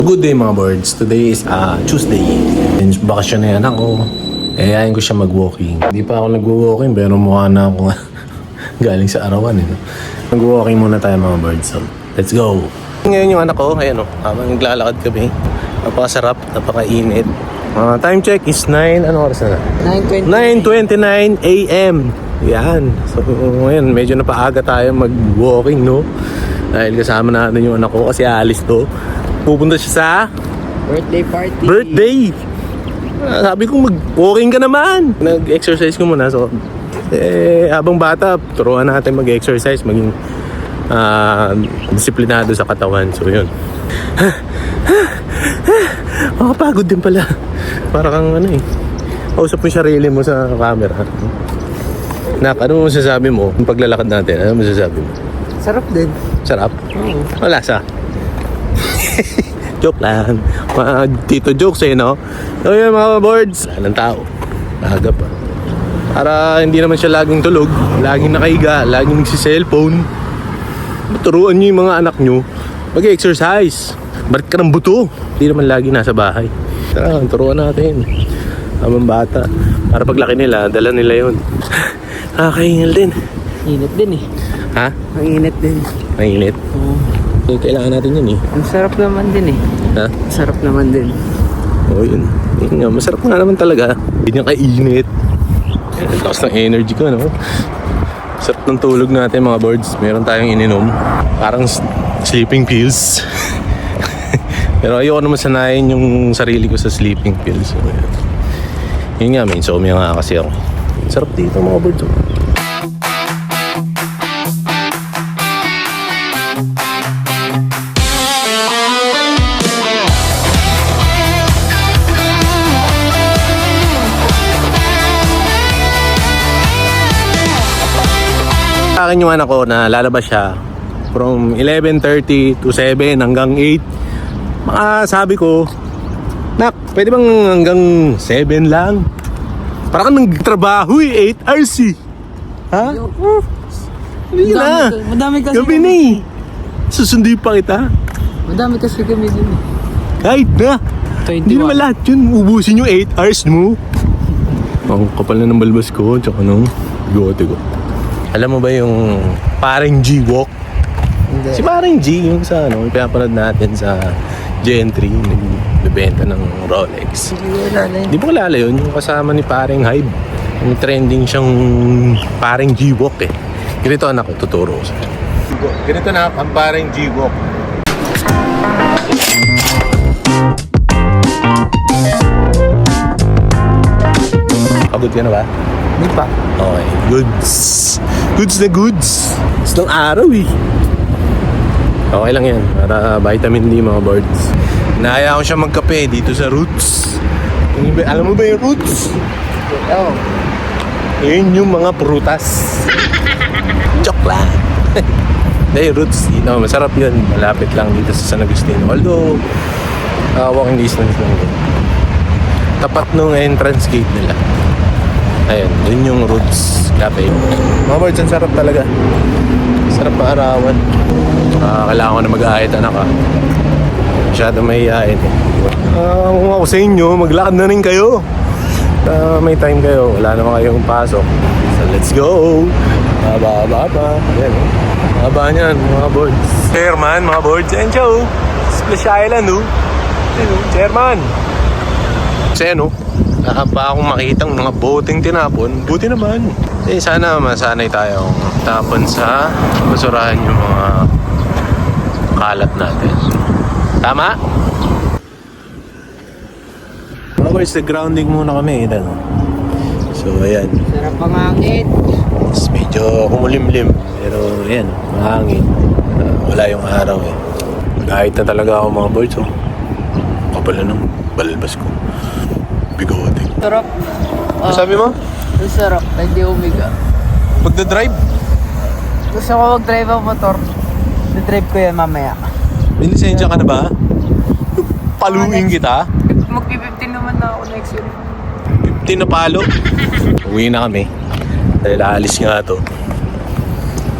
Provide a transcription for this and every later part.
Good day mga birds. Today is Tuesday. Bakasyon na yan ako. Ayayin ko siya mag-walking. Hindi pa ako nag-walking pero mukha na ako galing sa arawan. Nag-walking muna tayo mga birds. So, let's go! Ngayon yung anak ko, ayan o, habang naglalakad kami. Napakasarap, napakainit. Time check is 9, ano oras na? 9:29 a.m. Yan. So ngayon, medyo napaaga tayo mag-walking, no? Dahil kasama natin yung anak ko kasi alis to. Pupunta siya sa birthday party. Birthday! Sabi ko mag-walking ka naman. Nag-exercise ko muna. So, habang bata, turuan natin mag-exercise, maging disiplinado sa katawan. So, yun. Makapagod din pala. Para kang kausap mo yung sarili mo sa camera. Nak, ano mo masasabi mo? Yung paglalakad natin, ano mo masasabi mo? Sarap din. Sarap? Oo. Wala sa. Joke lang. Mga tito jokes no? So yun mga boards, walang tao. Aga pa. Para hindi naman siya laging tulog, laging nakahiga, laging nagsi-cellphone. Turuan niyo yung mga anak niyo mag-exercise. Barit ka ng buto. Hindi naman lagi nasa bahay. Tara, turuan natin. Habang bata. Para paglaki nila, dala nila yun. Kakahingal din. Init din eh. Ha? Ang init din. Mainit. Oo. So, kailangan natin yun Ang sarap naman din eh. Ha? Sarap naman din. Oo, yun. Yun nga, masarap nga naman talaga. Hindi niya kainit. Ang lakas ng energy ko, no? Sarap ng tulog natin, mga birds. Meron tayong ininom. Parang sleeping pills. Pero ayoko naman sanayin yung sarili ko sa sleeping pills. So, yun nga, may insomnia nga kasi ako. Sarap dito, mga birds. Akin yung anak ko na lalabas siya from 11:30 to 7 hanggang 8. Sabi ko, Nak, pwede bang hanggang 7 lang? Para kang nagtrabaho 8 hours eh. Ha? Hindi na. Madami kasi Gabi na eh. Susundi pa kita. Madami kasi kami din eh. Kahit na. 21. Hindi naman lahat yun. Ubusin yung 8 hours mo. Ang kapal na ng balbas ko. Tsaka nung bigote ko. Alam mo ba yung parang G-Walk? Hindi. Si parang G, yung sa yung pinapanood natin sa Gentry, nagbibenta ng Rolex. Hindi ko kilala yun. Di mo kilala yun? Yung kasama ni parang Hybe. Yung trending siyang parang G-Walk eh. Ganito anak ko, tuturo ko sa'yo. Ganito na ang parang G-Walk. Pagod ka na ba? Hindi pa. Okay, goods. Goods na goods. Gusto ng araw eh. Okay lang yan. Para vitamin D mga birds. Nahaya ko siya magkape dito sa Roots. Alam mo ba yung Roots? Oo. Yun yung mga prutas. Joke lang. Dahil Roots, masarap yun. Malapit lang dito sa San Agustin. Although, walking distance lang yun. Tapat nung entrance gate nila. Ayan, yun yung Roots Cafe. Mga birds, ang sarap talaga. Sarap na arawan. Kailangan ko na mag-aahit anak ha. Masyado mahihain eh. Kung ako sa inyo, maglakad na rin kayo. May time kayo, wala naman kayong pasok. So let's go! Haba pa. Ayan o. Haba niyan mga birds. Chairman, mga birds. Ayan siya o. Splash Island o. Ayan o, chairman. Kasi ano, nakapa akong makitang mga boteng tinapon. Buti naman. Sana masanay tayo tapon sa basurahan yung mga kalat natin. Tama? Mga boys, grounding muna kami. So, ayan. Sarap ang hangin. Medyo kumulimlim. Pero, ayan, mahangin. Wala yung araw eh. Mag-ahit na talaga ako mga boys. Oh. Kapal na ng balbas ko. Bigote. Sarap. Ano sabi mo? Ang sarap. Hindi umiga. Magdadrive? Gusto ko mag-drive ang motor. Na-drive ko yan mamaya. May lisensya ka na ba? Paluin kita? Mag-15 naman na ako next year. 15 na palo. Uwi na kami. Dahil aalis nga to.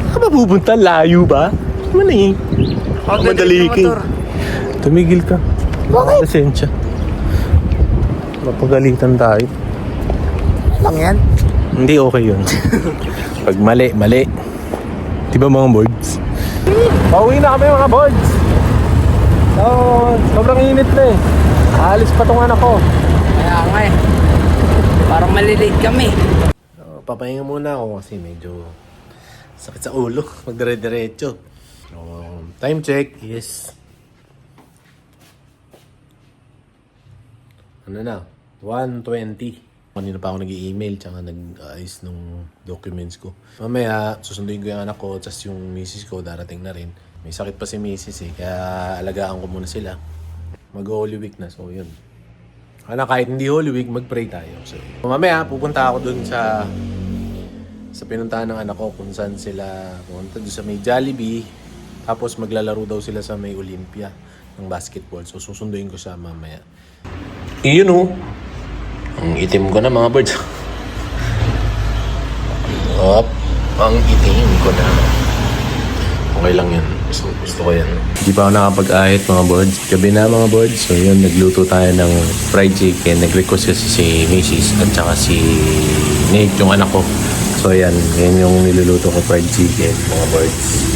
Saan ba pupunta? Layo ba? Ano eh? Madali ka. Tumigil ka. Bakit? Pasensya. Mapagalitan tayo. Lang yan. Hindi okay yun. Pag mali, mali. Diba mga boards? Pauwi na kami mga boards. So, sobrang init na eh. Aalis pa tong anak ko. Kaya nga eh. Parang malilate kami. Papahinga muna ako kasi medyo sakit sa ulo. Magdire-diretso. So, time check is... Ano na? 1:20. Kanina pa ako nag-i-email tsaka nag-ayos ng documents ko. Mamaya, susunduin ko yung anak ko tsas yung misis ko darating na rin. May sakit pa si misis eh, kaya alagaan ko muna sila. Mag-Holy Week na, so yun. Ano, kahit hindi Holy Week, mag-pray tayo. So, mamaya, pupunta ako dun sa pinuntahan ng anak ko kung saan sila pumunta doon sa may Jollibee. Tapos maglalaro daw sila sa may Olympia ng basketball. So, susunduin ko siya mamaya. Iyon oh. Ang itim ko na mga birds. Op, ang itim ko na. Okay lang yan. Gusto ko yan. Hindi pa ako nakapag-ahit mga birds. Gabi na mga birds. So yun, nagluto tayo ng fried chicken. Nag-request kasi si Mrs. at saka si Nate, yung anak ko. So yan yung niluluto ko fried chicken mga birds.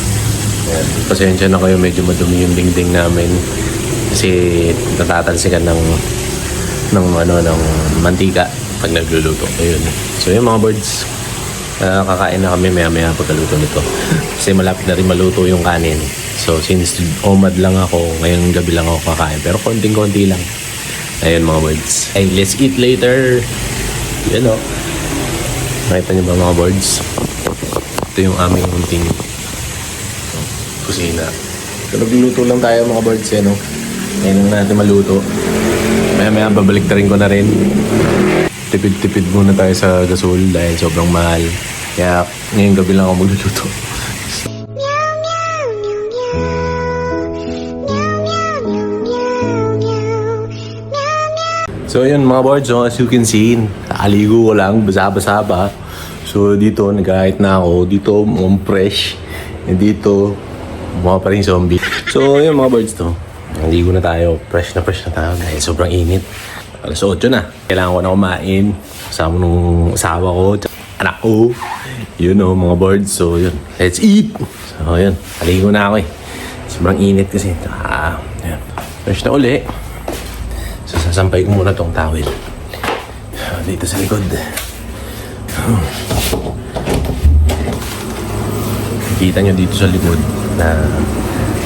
Yan. Pasensya na kayo, medyo madumi yung dingding namin. Kasi natatalsikan ng mantika pag nagluluto. Ayun. So yun mga birds, kakain na kami maya pagkaluto nito. Kasi malapit na rin maluto yung kanin. So since OMAD lang ako, ngayong gabi lang ako kakain. Pero konting-konti lang. Ayun mga birds. Hey, let's eat later. Yan o. Nakita niyo ba mga birds? Ito yung aming munting kusina. So nagluluto lang tayo mga birds eh, no? Ngayon lang natin maluto. Maya babalik na rin ko na rin. Tipid-tipid muna tayo sa gasol dahil sobrang mahal. Kaya ngayong gabi lang ako magluluto. So yun mga boards, so, as you can see, nakaligo ko lang, basa-basa pa. So dito, nag-ahit na ako. Dito, mukhang fresh. And dito, mukha pa rin zombie. So yun mga boards to. Naligo na tayo, fresh na tayo dahil sobrang init. Alas 8 na. Kailangan ko na kumain. Kasama nung asawa ko, anak ko. Yun o, mga birds. So yun, let's eat! So yun, naligo na ako eh. Sobrang init kasi. Yun. Fresh na uli. So sasampay ko muna tong towel. Dito sa likod. Kita nyo dito sa likod na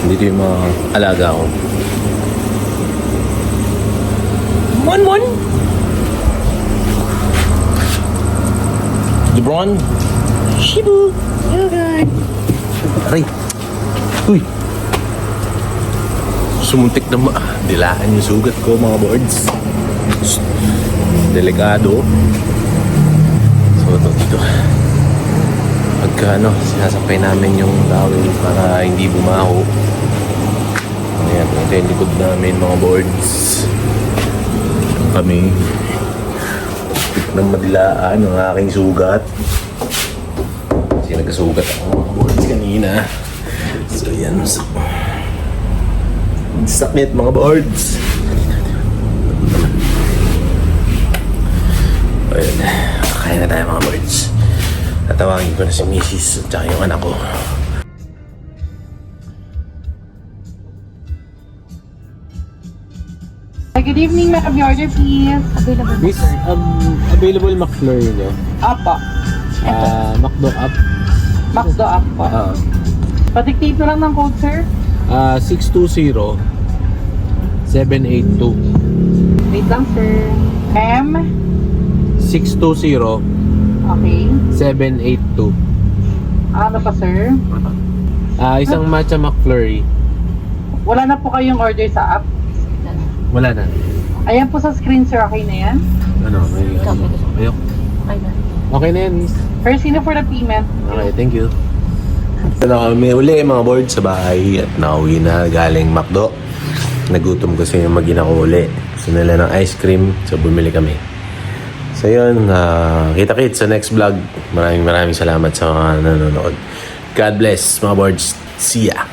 dito yung mga alaga ko. Mon! Lebron! Shibu! Okay! Aray! Uy! Sumuntik na dilaan yung sugat ko mga boards. Delikado. So ito dito. Pagka sinasampay namin yung towel para hindi bumaho. Ayan, ito yung likod namin mga boards. Kami ng madilaan ng aking sugat. Kasi nagkasugat ako mga boards kanina. So yan. So, sakit mga boards. Ayan. Kakain na tayo mga boards. Tatawagin ko na si Mrs. at saka yung anak ko. Good evening, may order please. Available Miss, available McFlurry nyo? Apo. McDo up? Macdo up po. Padictate na lang ng code, sir. 620-782. Wait lang, sir. M. 620-782. Okay. Ano pa, sir? Isang matcha McFlurry. Wala na po kayong order sa app. Wala na. Ayan po sa screen, sir. Okay na yan? Ano? Ayok. Okay na yan, miss. First, sino for the payment? Okay, thank you. Ito na kami uli mga board sa bahay at nauwi na galing McDo. Nagutom kasi yung mag-ina ko uli. Gusto nila ng ice cream, so bumili kami. So yun, kita-kits sa next vlog. Maraming salamat sa mga nanonood. God bless mga boards. See ya!